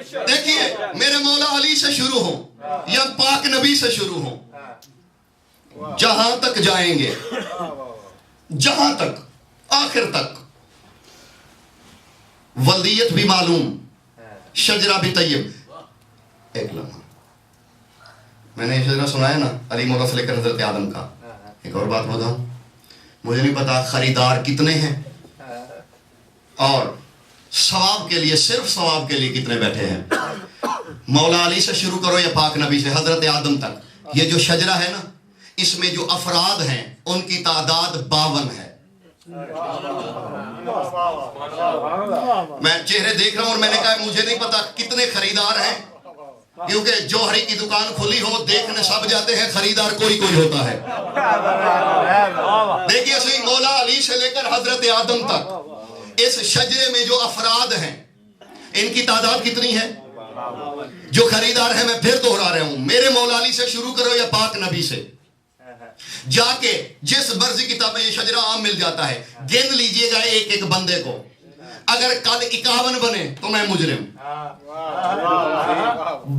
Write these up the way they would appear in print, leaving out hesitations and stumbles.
دیکھیے میرے مولا علی سے شروع ہو یا پاک نبی سے شروع ہو، جہاں تک جائیں گے، جہاں تک آخر تک، ولدیت بھی معلوم، شجرہ بھی طیب۔ ایک لمحہ میں نے یہ شجرہ سنایا نا علی مولا سے لے کر حضرت آدم کا۔ ایک اور بات بتاؤں، مجھے نہیں پتا خریدار کتنے ہیں اور ثواب کے لیے، صرف ثواب کے لیے کتنے بیٹھے ہیں۔ مولا علی سے شروع کرو یا پاک نبی سے، حضرت آدم تک یہ جو شجرہ ہے نا، اس میں جو افراد ہیں ان کی تعداد 52 ہے۔ میں چہرے دیکھ رہا ہوں اور میں نے کہا مجھے نہیں پتا کتنے خریدار ہیں، کیونکہ جوہری کی دکان کھلی ہو دیکھنے سب جاتے ہیں، خریدار کوئی کوئی ہوتا ہے۔ دیکھیے صحیح، مولا علی سے لے کر حضرت آدم تک اس شجرے میں جو افراد ہیں ان کی تعداد کتنی ہے؟ جو خریدار ہیں، میں پھر دہرا رہا ہوں، میرے مولا علی سے شروع کرو یا پاک نبی سے، جا کے جس مرضی کتاب میں یہ شجرہ عام مل جاتا ہے، گن لیجئے گا ایک ایک بندے کو۔ اگر کل 51 بنے تو میں مجرم،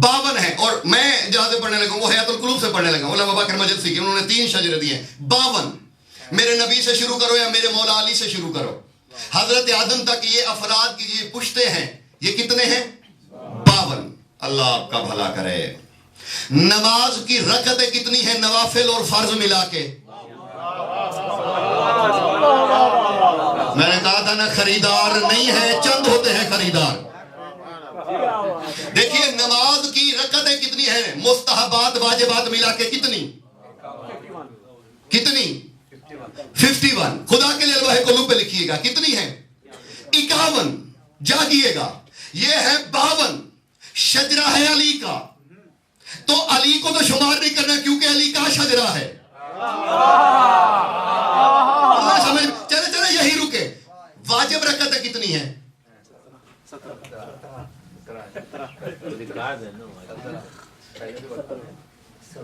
52 ہے، اور میں جہاں سے پڑھنے لگا وہ حیات القلوب سے پڑھنے لگا، علامہ باقر مجلسی کی، انہوں نے 3 شجرے دیے، 52۔ میرے نبی سے شروع کرو یا میرے مولا علی سے شروع کرو، حضرت آدم تک یہ افراد کی یہ پشتے ہیں، یہ کتنے ہیں؟ 52۔ اللہ آپ کا بھلا کرے۔ نماز کی رکعتیں کتنی ہیں نوافل اور فرض ملا کے؟ میں نے کہا تھا نا خریدار نہیں ہے، چند ہوتے ہیں خریدار۔ دیکھیے نماز کی رکعتیں کتنی ہیں، مستحبات واجبات ملا کے کتنی؟ 51۔ خدا کے لیے لوح قلوب پہ لکھیے گا کتنی ہیں؟ 51۔ جاگیے گا، یہ ہے 52، شجرہ ہے علی کا، تو علی کو تو شمار نہیں کرنا کیونکہ علی کا شجرہ ہے۔ چلے یہی رکے۔ واجب رکعتیں کتنی ہیں؟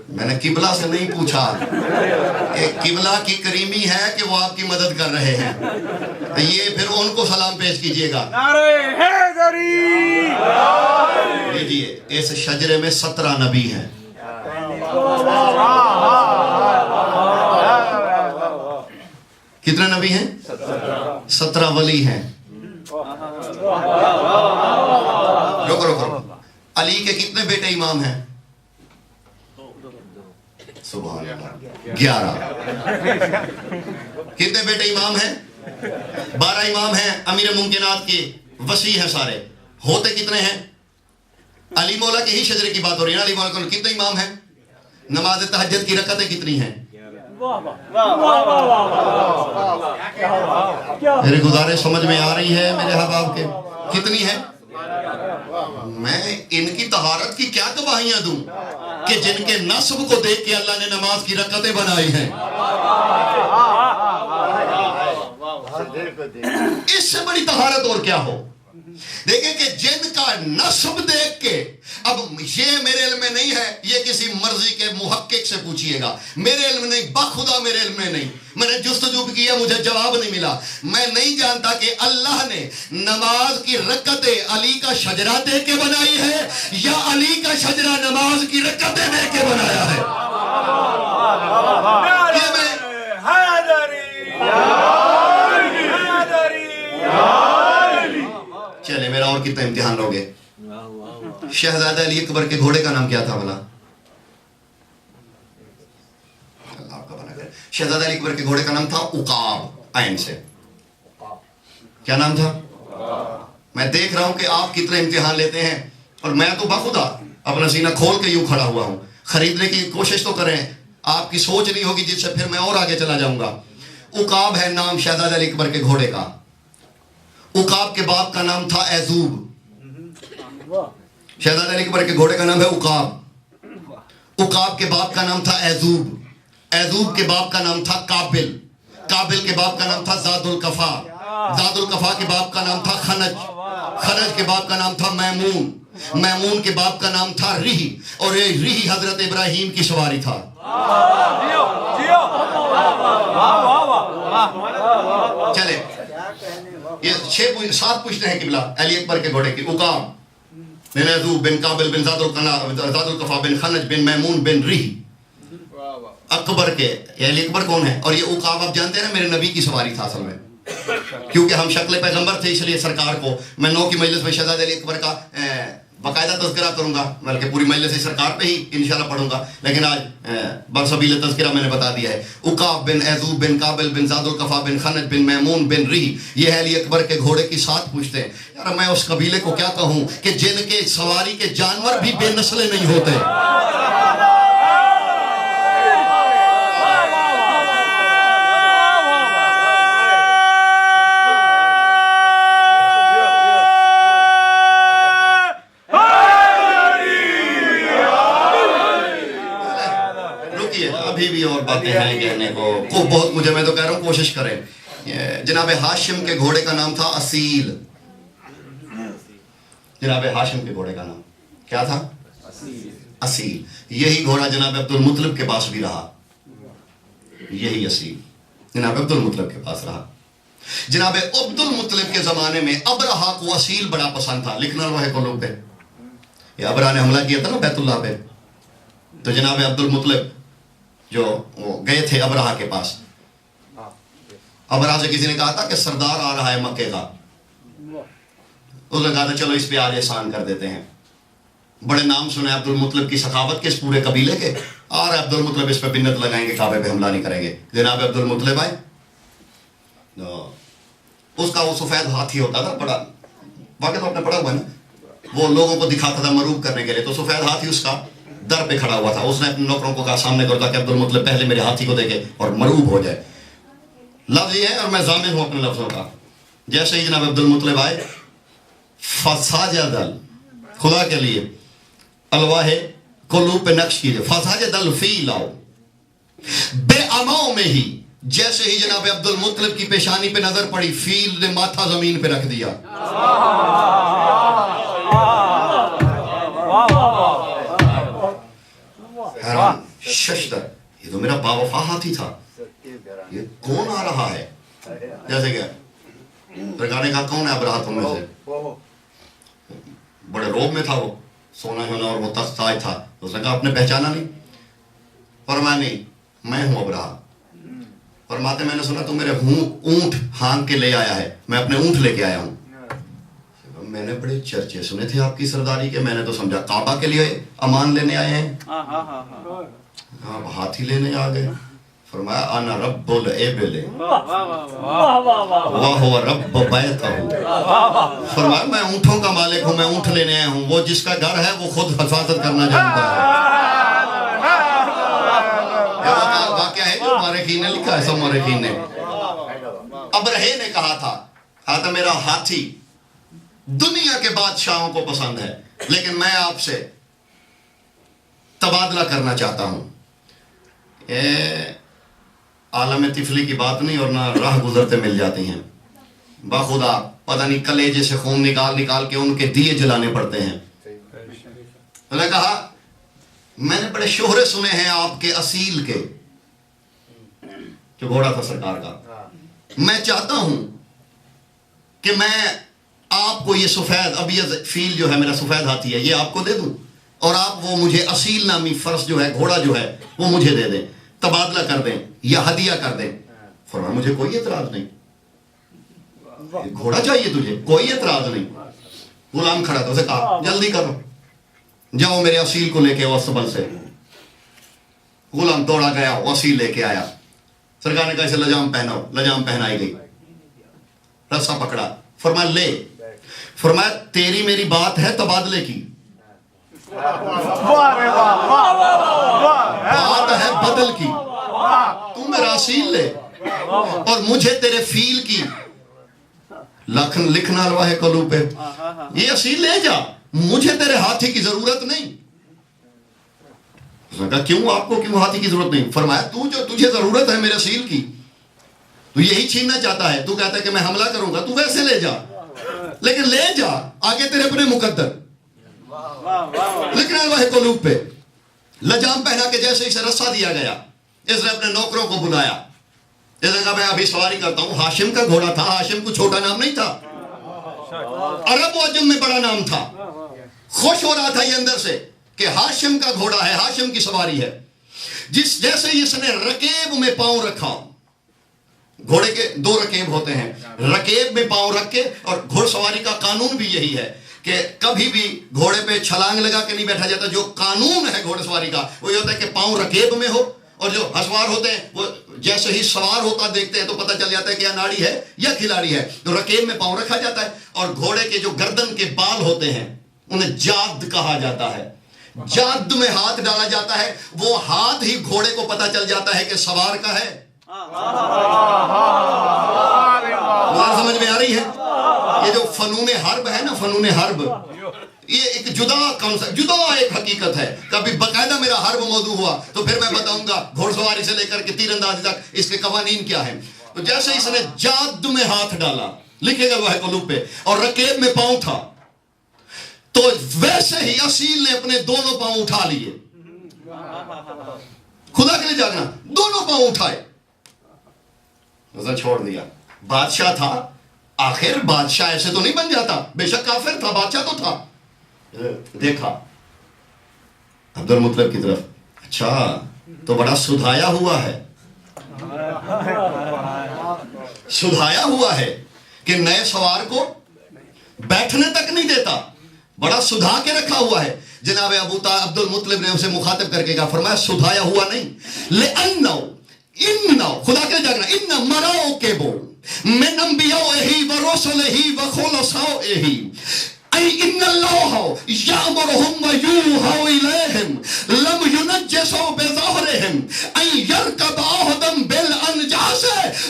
میں نے قبلہ سے نہیں پوچھا کہ قبلہ کی کریمی ہے کہ وہ آپ کی مدد کر رہے ہیں، یہ پھر ان کو سلام پیش کیجئے گا۔ دیکھیے اس شجرے میں 17 نبی ہیں۔ کتنے نبی ہیں؟ 17 ولی ہیں۔ رکو علی کے کتنے بیٹے امام ہیں؟ سبحان اللہ، 11۔ کتنے بیٹے امام ہیں؟ 12 امام ہیں، امیر ممکنات کے وسیع ہیں سارے۔ ہوتے کتنے ہیں؟ علی مولا کے ہی شجرے کی بات ہو رہی ہے، علی مولا کو کتنے امام ہیں؟ نماز تہجد کی رکعتیں کتنی ہیں؟ میری گزارش سمجھ میں آ رہی ہے میرے احباب کے؟ کتنی ہے؟ میں ان کی طہارت کی کیا گواہیاں دوں کہ جن کے نسب کو دیکھ کے اللہ نے نماز کی رکعتیں بنائی ہیں۔ اس سے بڑی طہارت اور کیا ہو؟ دیکھیں کہ جن کا نسب دیکھ کے، اب یہ میرے علم میں نہیں ہے، یہ کسی مرضی کے محقق سے پوچھئے گا، میرے علم نہیں، بخدا میرے علم میں نہیں، میں نے جستجو بھی کیا مجھے جواب نہیں ملا۔ میں نہیں جانتا کہ اللہ نے نماز کی رکعتیں علی کا شجرہ دے کے بنائی ہے یا علی کا شجرہ نماز کی رکعتیں دے کے بنایا ہے۔ یہ میں چلے میرا اور کتنا امتحان لوگے۔ شہزادہ علی اکبر کے گھوڑے کا نام کیا تھا بھلا؟ شہزادہ علی اکبر کے گھوڑے کا نام تھا عقاب، عین سے۔ کیا نام تھا؟ میں دیکھ رہا ہوں کہ آپ کتنے امتحان لیتے ہیں، اور میں تو بخدا اپنا سینہ کھول کے یوں کھڑا ہوا ہوں۔ خریدنے کی کوشش تو کریں، آپ کی سوچ نہیں ہوگی جس سے پھر میں اور آگے چلا جاؤں گا۔ عقاب ہے نام شہزادہ علی اکبر کے گھوڑے کا۔ عقاب کے باپ کا نام تھا ایزوب۔ شہزادہ علی اکبر کے گھوڑے کا نام ہے عقاب۔ عقاب کے باپ کا نام تھا ایزوب۔ ایزوب کے باپ کا نام تھا قابل۔ قابل کے باپ کا نام تھا زاد القفا۔ زاد القفا کے باپ کا نام تھا خنج۔ خنج کے باپ کا نام تھا میمون۔ میمون کے باپ کا نام تھا ریحی، اور یہ ریحی حضرت ابراہیم کی سواری تھا۔ چلے یہ 7 پوچھتے ہیں قبلہ علی اکبر کے گھوڑے کی۔ عقاب، بن ایذوب بن کابل بن زاد القفا بن خنج بن میمون بن ریح اکبر کے. یہ علی اکبر کون ہے؟ اور یہ عقاب آپ جانتے ہیں نا میرے نبی کی سواری تھا اصل میں، کیونکہ ہم شکل پیغمبر تھے، اس لیے سرکار کو میں 9 کی مجلس میں شہزادہ علی اکبر کا باقاعدہ تذکرہ کروں گا، بلکہ پوری مجلس سے سرکار پہ ہی انشاءاللہ پڑھوں گا، لیکن آج برسبیل تذکرہ میں نے بتا دیا ہے. عقاب بن ایذوب بن کابل بن زاد القفا بن خنج بن میمون بن ریح، یہ ہے علی اکبر کے گھوڑے کی ساتھ پوچھتے ہیں. یار میں اس قبیلے کو کیا کہوں کہ جن کے سواری کے جانور بھی بے نسلیں نہیں ہوتے. ابھی بھی اور باتیں ہیں کہنے کو بہت، مجھے میں تو کہہ رہا ہوں کوشش کریں. جناب ہاشم کے گھوڑے کا نام تھا اصیل. جناب ہاشم کے گھوڑے کا نام کیا تھا؟ اصیل. یہی گھوڑا جناب عبد المطلب کے پاس بھی رہا. یہی اصیل جناب عبد المطلب کے پاس رہا. جناب عبد المطلب کے زمانے میں ابرہا کو اصیل بڑا پسند تھا. لکھنا وہ ہے قلوب پہ. یہ ابرہا نے حملہ کیا تھا نا بیت اللہ پہ، تو جناب عبد المطلب جو وہ گئے تھے ابرہا کے پاس. ابرہا سے کسی نے کہا تھا کہ سردار آ رہا ہے مکے کا. اس نے کہا تھا چلو اس پہ آج احسان کر دیتے ہیں. بڑے نام سنے عبد المطلب کی سخاوت کے اس پورے قبیلے کے. آ رہا ہے عبد المطلب، اس پہ بنت لگائیں گے، کعبے پہ حملہ نہیں کریں گے. جناب عبد المطلب آئے. اس کا وہ سفید ہاتھی ہوتا تھا بڑا، واقعہ تو آپ نے پڑھا ہوا ہے نا، وہ لوگوں کو دکھاتا تھا مروب کرنے کے لیے. تو سفید ہاتھی اس کا در پہ کھڑا ہوا تھا. اس نے اپنے نوکروں کو کہا سامنے کرو تاکہ عبد المطلب پہلے میرے ہاتھی کو دیکھے اور مروب ہو جائے. لفظ یہ ہے اور میں ضامن ہوں اپنے لفظوں کا. جیسے ہی جناب عبد المطلب آئے، فساجد دل، خدا کے لیے الواح قلوب پہ نقش کیجئے، فساجد دل فیل آؤ. بے اماؤں میں ہی جیسے ہی جناب عبد المطلب کی پیشانی پہ نظر پڑی، فیل نے ماتھا زمین پہ رکھ دیا. حیران ششدر، یہ تو میرا باوفا ہاتھی تھا، یہ کون آ رہا ہے؟ جیسے کہ سرکار نے کہا کون ہے ابرہا تم میں سے؟ بڑے روب میں تھا وہ، سونا ہونا اور وہ تخت تاج تھا. اس نے کہا آپ نے پہچانا نہیں؟ فرمایا نہیں میں ہوں ابرہا. فرماتے میں نے سنا تو میرے اونٹ ہانگ کے لے آیا ہے، میں اپنے اونٹ لے کے آیا ہوں. میں نے بڑے چرچے سنے تھے آپ کی سرداری کے، میں نے تو سمجھا کعبہ کے لیے امان لینے آئے ہیں. آپ ہاتھی لینے آ گئے. فرمایا انا رب الابل وہو رب بیتہ. فرمایا میں اونٹوں کا مالک ہوں، میں اونٹ لینے آیا ہوں. وہ جس کا گھر ہے وہ خود حفاظت کرنا جانتا ہے. یہ واقعہ ہے جو مورخین نے لکھا ہے، سب مورخین نے. ابرہے نے کہا تھا میرا ہاتھی دنیا کے بادشاہوں کو پسند ہے، لیکن میں آپ سے تبادلہ کرنا چاہتا ہوں. عالم طفلی کی بات نہیں، اور نہ راہ گزرتے مل جاتی ہیں. باخدا پتہ نہیں کلیجے سے خون نکال کے ان کے دیے جلانے پڑتے ہیں. انہوں نے کہا میں نے بڑے شہرے سنے ہیں آپ کے اصیل کے، جو گھوڑا تھا سرکار کا. میں چاہتا ہوں کہ میں آپ کو یہ سفید ابیض فیل جو ہے، میرا سفید ہاتھی ہے، یہ آپ کو دے دوں، اور آپ وہ مجھے اصیل نامی فرس جو ہے، گھوڑا جو ہے، وہ مجھے دے دیں، تبادلہ کر دیں یا ہدیہ کر دیں. فرمایا مجھے کوئی اعتراض نہیں. گھوڑا چاہیے تجھے؟ کوئی اعتراض نہیں. غلام کھڑا تھا، اسے کہا جلدی کرو، جاؤ میرے اصیل کو لے کے وسطبل سے. غلام دوڑا گیا، وہ اصیل لے کے آیا. سرکار نے کہا اسے لجام پہناؤ. لجام پہنائی گئی. رسا پکڑا. فرمایا لے. فرمایا تیری میری بات ہے تبادلے کی، بات ہے بدل کی. تم میرا اصیل لے اور مجھے تیرے فیل کی. لکھنا الواح قلوب پہ، یہ اصیل لے جا، مجھے تیرے ہاتھی کی ضرورت نہیں. اس نے کہا کیوں، آپ کو کیوں ہاتھی کی ضرورت نہیں؟ فرمایا تجھے ضرورت ہے میرے اصیل کی، تو یہی چھیننا چاہتا ہے. تو کہتا ہے کہ میں حملہ کروں گا، تو ویسے لے جا، لیکن لے جا، آگے تیرے اپنے مقدر. لکھنا الواح قلوب پہ. لجام پہنا کے جیسے اسے رسا دیا گیا، اس نے اپنے نوکروں کو بلایا. اس نے کہا میں ابھی سواری کرتا ہوں. ہاشم کا گھوڑا تھا. ہاشم کو چھوٹا نام نہیں تھا، عرب و عجم میں بڑا نام تھا. خوش ہو رہا تھا یہ اندر سے کہ ہاشم کا گھوڑا ہے، ہاشم کی سواری ہے. جیسے ہی اس نے رکیب میں پاؤں رکھا، گھوڑے کے 2 رکیب ہوتے ہیں، رکیب میں پاؤں رکھ کے، اور گھوڑ سواری کا قانون بھی یہی ہے کہ کبھی بھی گھوڑے پہ چھلانگ لگا کے نہیں بیٹھا جاتا. جو قانون ہے گھوڑے سواری کا وہ یہ ہوتا ہے کہ پاؤں رکیب میں ہو، اور جو ہسوار ہوتے ہیں وہ جیسے ہی سوار ہوتا دیکھتے ہیں تو پتہ چل جاتا ہے کہ یہ ناڑی ہے یا کھلاڑی ہے. تو رکیب میں پاؤں رکھا جاتا ہے، اور گھوڑے کے جو گردن کے بال ہوتے ہیں انہیں جاد کہا جاتا ہے. جاد میں ہاتھ ڈالا جاتا ہے، وہ ہاتھ ہی گھوڑے کو پتہ چل جاتا ہے کہ سوار کا ہے. بات سمجھ میں آ رہی ہے؟ یہ جو فنون حرب ہے نا، فنون حرب، یہ ایک جدا کانسیپٹ، جدا ایک حقیقت ہے. کبھی باقاعدہ میرا حرب موضوع ہوا تو پھر میں بتاؤں گا گھوڑ سواری سے لے کر کے تیر اندازی تک اس کے قوانین کیا ہیں. تو جیسے اس نے جاد میں ہاتھ ڈالا، لکھے گا وہ ہے قلوب پہ، اور رکیب میں پاؤں تھا، تو ویسے ہی اصیل نے اپنے دونوں پاؤں اٹھا لیے. خدا کے لیے جاگنا، دونوں پاؤں اٹھائے، نظر چھوڑ دیا. بادشاہ تھا، آخر بادشاہ ایسے تو نہیں بن جاتا، بے شک کافر تھا، بادشاہ تو تھا. دیکھا عبد المطلب کی طرف، اچھا تو بڑا سدھایا ہوا ہے، سدھایا ہوا ہے کہ نئے سوار کو بیٹھنے تک نہیں دیتا، بڑا سدھا کے رکھا ہوا ہے. جناب عبد المطلب نے اسے مخاطب کر کے کہا، فرمایا سدھایا ہوا نہیں، خدا کے جاگنا، ان مراؤ کے بو من انبیائہی و رسلہی و خلصائہی ای ان اللہ یامرہم و یوحو الیہم لم ینجسوا بظہرہم ای یرکب احدم بالانجاس.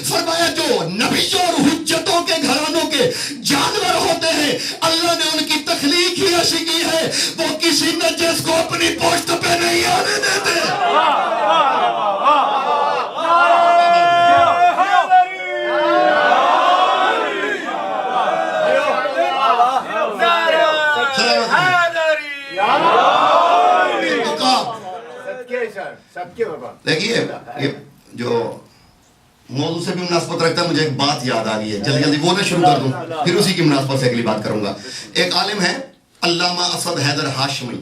فرمایا جو نبیوں اور حجتوں کے گھرانوں کے جانور ہوتے ہیں، اللہ نے ان کی تخلیق ہی ایسی کی ہے، وہ کسی نجس کو اپنی پشت پہ نہیں آنے دیتے. دیکھیے یہ جو موضوع سے بھی مناسبت رکھتا ہے، مجھے ایک بات یاد آ گئی ہے، جلدی جلدی بولنا شروع کر دوں، پھر اسی کی مناسبت سے اگلی بات کروں گا. ایک عالم ہے علامہ اسد حیدر ہاشمی،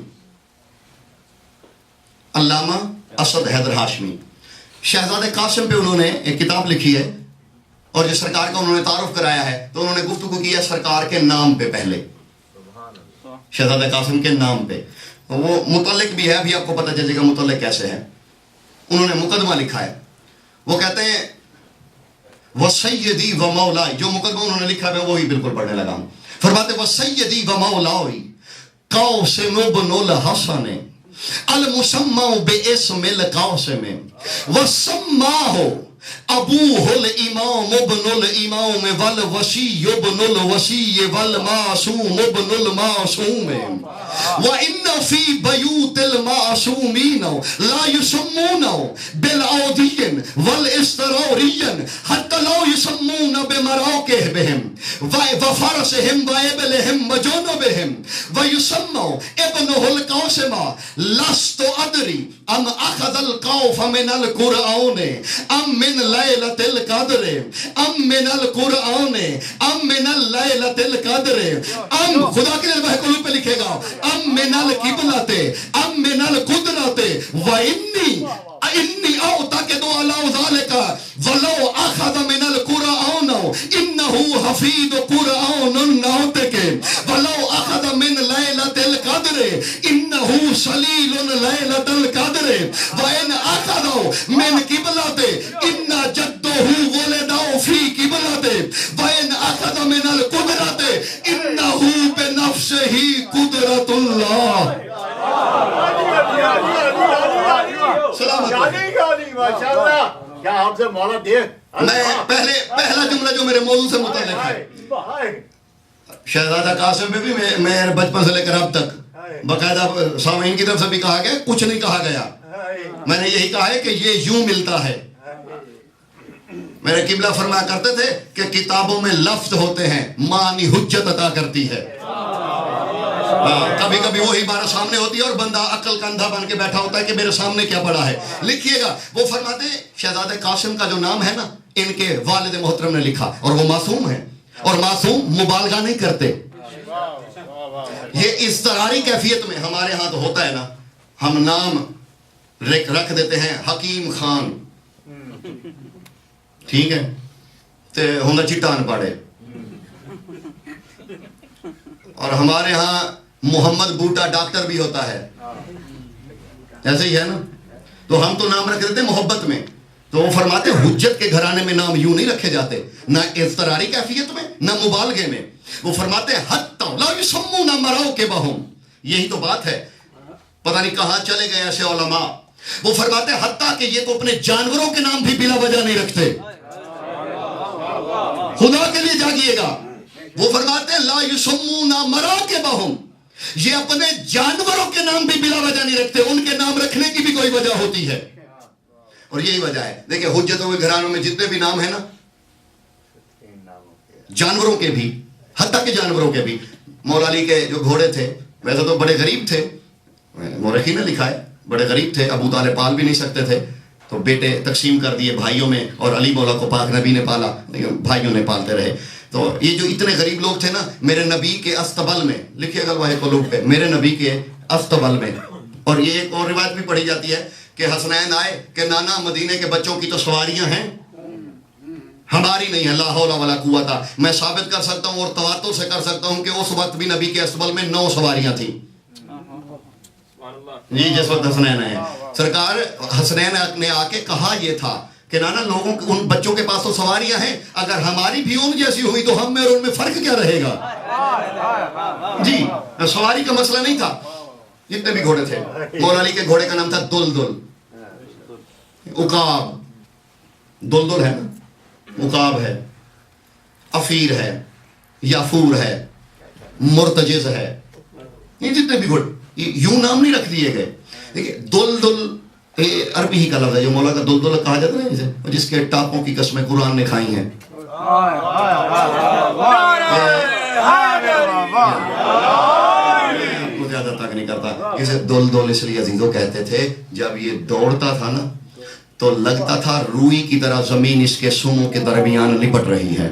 علامہ اسد حیدر ہاشمی. شہزادہ قاسم پہ انہوں نے ایک کتاب لکھی ہے، اور جس سرکار کا انہوں نے تعارف کرایا ہے تو انہوں نے گفتگو کی ہے سرکار کے نام پہ، پہلے شہزادہ قاسم کے نام پہ. وہ متعلق بھی ہے، ابھی آپ کو پتہ چلے گا متعلق کیسے ہے. انہوں نے مقدمہ لکھا ہے، وہ کہتے ہیں وَسَيِّدِي وَمَوْلَائِ، جو مقدمہ انہوں نے لکھا ہے وہی بالکل پڑھنے لگا ہوں. فرماتے وَسَيِّدِي وَمَوْلَائِ قَوْسِمُ بْنُ الْحَسَنِ الْمُسَمَّعُ بِاسْمِ الْقَاسِمِ وَسَمَّاهُ ابوہ الامام ابن الامام والوسی ابن الوسی والمعصوم ابن المعصوم. وَإِنَّ فِي بَيُوتِ الْمَعْصُومِينَ لَا يُسَمُّونَ بِالْعَوْدِيِّن وَالْإِسْتِرَارِيِّن حَتَّى لَا يُسَمُّونَ بِمَرَاكِبِهِمْ وَفَرَسِهِمْ وَإِبِلِهِمْ وَجُنُبِهِمْ وَيُسَمَّ ابْنُهُ الْقَاسِمَ لَسْتُ أَدْرِي أَمْ أَخَذَ الْقَوْفَ مِنَ الْقُرْآنِ أَمْ مِنْ لَيْلَةِ الْقَدْرِ أَمْ مِنَ الْقُرْآنِ أَمْ مِنَ اللَّيْلَةِ الْقَدْرِ أَمْ خدا کے لیے قلوب پہ لکھے گا ام من القبلۃ ام من القدرۃ انی اعتقد علی ذلک ولو اخذ من القرآن انه حفیظ قرآن ناطق ولو اخذ من لیلۃ القدر انه سلیل لیلۃ القدر وان اخذ من قبلۃ ان جده ولد فی قبلۃ وان اخذ من القدرۃ انه بنفسه قدرت اللہ. میں پہلا جملہ جو میرے موضوع سے متعلق ہے، شہزادہ قاسم پہ بھی میں بچپن سے لے کر اب تک باقاعدہ سامعین کی طرف سے بھی کہا گیا، کچھ نہیں کہا گیا. میں نے یہی کہا ہے کہ یہ یوں ملتا ہے. میرے قبلہ فرمایا کرتے تھے کہ کتابوں میں لفظ ہوتے ہیں، معنی حجت عطا کرتی ہے. کبھی کبھی وہی بات سامنے ہوتی ہے اور بندہ عقل کا اندھا بن کے بیٹھا ہوتا ہے کہ میرے سامنے کیا پڑا ہے. لکھیے گا، وہ فرماتے ہیں شہزادہ قاسم کا جو نام ہے نا، ان کے والد محترم نے لکھا، اور وہ معصوم ہے، اور معصوم مبالغہ نہیں کرتے. یہ اضطراری کیفیت میں ہمارے ہاں تو ہوتا ہے نا، ہم نام رکھ دیتے ہیں حکیم خان، ٹھیک ہے، تو ہوں چٹان پاڑے، اور ہمارے ہاں محمد بوٹا ڈاکٹر بھی ہوتا ہے، ایسے ہی ہے نا، تو ہم تو نام رکھ دیتے ہیں محبت میں. تو وہ فرماتے ہیں حجت کے گھرانے میں نام یوں نہیں رکھے جاتے، نہ اضطراری کیفیت میں نہ مبالغے میں. وہ فرماتے ہیں حتی لا یسمون مراکبہم، یہی تو بات ہے، پتہ نہیں کہاں چلے گئے ایسے علماء. وہ فرماتے ہیں حتیٰ کہ یہ تو اپنے جانوروں کے نام بھی بلا وجہ نہیں رکھتے، خدا کے لیے جاگیے گا. وہ فرماتے ہیں لا یسمون مراکبہم، یہ اپنے جانوروں کے نام بھی بلا وجہ نہیں رکھتے، ان کے نام رکھنے کی بھی کوئی وجہ ہوتی ہے. اور یہی وجہ ہے، دیکھیں حجتوں کے گھرانوں میں جتنے بھی نام ہیں نا، جانوروں کے بھی، حتیٰ کہ جانوروں کے بھی. مولا علی کے جو گھوڑے تھے ویسے تو بڑے غریب تھے، مورخین نے لکھا ہے بڑے غریب تھے، ابو طالب پال بھی نہیں سکتے تھے، تو بیٹے تقسیم کر دیے بھائیوں میں، اور علی مولا کو پاک نبی نے پالا، بھائیوں نے پالتے رہے. تو یہ جو اتنے غریب لوگ تھے نا، میرے نبی کے استبل میں، لکھیے گا واحد قلوب پہ، میرے نبی کے استبل میں. اور یہ ایک اور روایت بھی پڑھی جاتی ہے کہ حسنین آئے کہ نانا مدینے کے بچوں کی تو سواریاں ہیں، ہماری نہیں ہے، لا حول ولا قوت. میں ثابت کر سکتا ہوں اور تواتر سے کر سکتا ہوں کہ اس وقت بھی نبی کے استبل میں 9 سواریاں تھیں جی، جس وقت حسنین آئے. سرکار حسنین نے آ کے کہا یہ تھا کہ نانا لوگوں ان بچوں کے پاس تو سواریاں ہیں، اگر ہماری بھی ان جیسی ہوئی تو ہم میں اور ان میں فرق کیا رہے گا. جی سواری کا مسئلہ نہیں تھا، جتنے بھی گھوڑے تھے. مولا علی کے گھوڑے کا نام تھا دلدل، عقاب، دلدل ہے نا، عقاب ہے، افیر ہے، یافور ہے، مرتجز ہے، یہ جتنے بھی گھوڑے یوں نام نہیں رکھ دیے گئے. دیکھیں دلدل عربی ہی کا لفظ ہے، جو مولا کا دلدل کہا جاتا ہے نا، جس کے ٹاپوں کی قسمیں قرآن نے کھائی ہیں. زیادہ تک نہیں کرتا، اسے دلدل اس لیے عزیزوں کہتے تھے، جب یہ دوڑتا تھا نا تو لگتا تھا روئی کی طرح زمین اس کے سونوں کے درمیان لپٹ رہی ہے.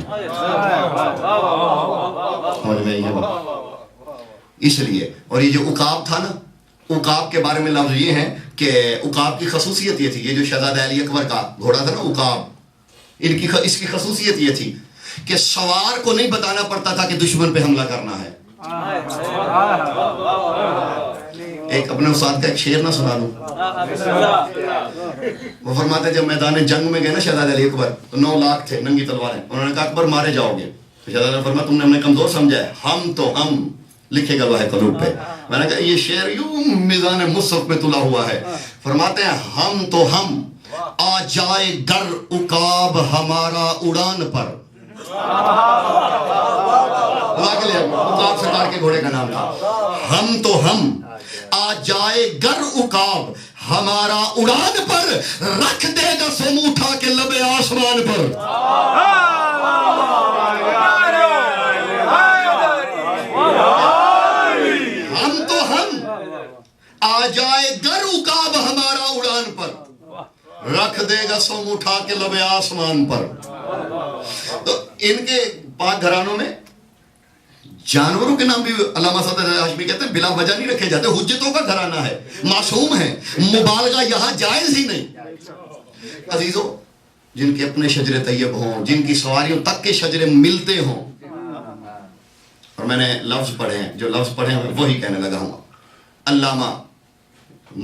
اس لیے. اور یہ جو عقاب تھا نا، عقاب کے بارے میں لفظ یہ ہے کہ عقاب کی خصوصیت یہ تھی، یہ جو شہزادہ علی اکبر کا گھوڑا تھا نا عقاب، اس کی خصوصیت یہ تھی کہ سوار کو نہیں بتانا پڑتا تھا کہ دشمن پہ حملہ کرنا ہے. ایک اپنے استاد کا ایک شعر نہ سنا دوں. وہ فرماتے جب میدان جنگ میں گئے نا شہزادہ علی اکبر، تو 9 لاکھ تھے ننگی تلواریں، انہوں نے کہا اکبر مارے جاؤ گے. شہزادہ نے فرمایا تم نے ہمیں کمزور سمجھا ہے، ہم تو ہم، لکھے گا واحد قلوب پہ. میں نے کہا یہ شعر یوں میزان مصحف میں تلا ہوا ہے. فرماتے ہیں ہم تو ہم، آ جائے گر عقاب ہمارا اڑان پر. عقاب سرکار کے گھوڑے کا نام تھا. ہم تو ہم، آ جائے گر عقاب ہمارا اڑان پر، رکھ دے گا سم اٹھا کے لبے آسمان پر. ہم تو ہم، آ جائے گر عقاب ہمارا اڑان پر، رکھ دے گا سم اٹھا کے لبے آسمان پر. تو ان کے پاک گھرانوں میں جانوروں کے نام بھی علامہ صدر ہاشمی کہتے ہیں بلا وجہ نہیں رکھے جاتے. حجتوں کا گھرانہ ہے، معصوم ہے، مبالغہ یہاں جائز ہی نہیں. عزیزو جن کے اپنے شجر طیب ہوں، جن کی سواریوں تک کے شجرے ملتے ہوں، اور میں نے لفظ پڑھے ہیں، جو لفظ پڑھے ہیں وہی کہنے لگا ہوں. علامہ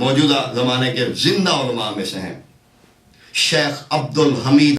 موجودہ زمانے کے زندہ علماء میں سے ہیں شیخ عبد الحمید